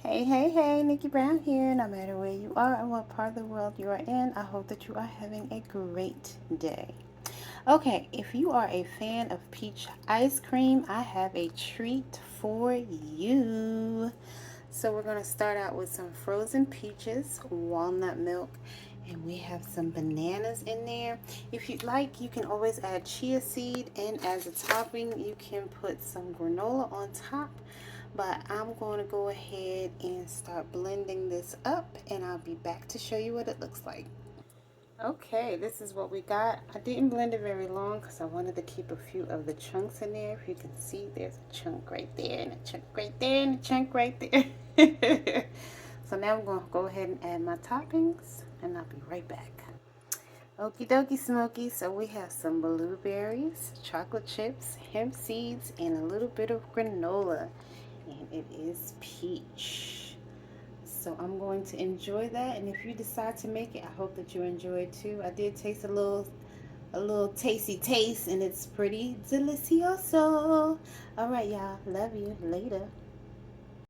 Hey, Nikki Brown here. No matter where you are and what part of the world you are in, I hope that you are having a great day. Okay, if you are a fan of peach ice cream, I have a treat for you. So we're going to start out with some frozen peaches, walnut milk, and we have some bananas in there. If you'd like, you can always add chia seed, and as a topping, you can put some granola on top. But I'm going to go ahead and start blending this up, and I'll be back to show you what it looks like. Okay, this is what we got. I didn't blend it very long because I wanted to keep a few of the chunks in there. If you can see, there's a chunk right there, and a chunk right there, and a chunk right there. So now I'm going to go ahead and add my toppings, and I'll be right back. Okie dokie Smoky, so we have some blueberries, chocolate chips, hemp seeds, and a little bit of granola. And it is peach. So I'm going to enjoy that, and if you decide to make it, I hope that you enjoy it too. I did taste a little tasty taste, and it's pretty delicioso. All right, y'all. Love you. Later.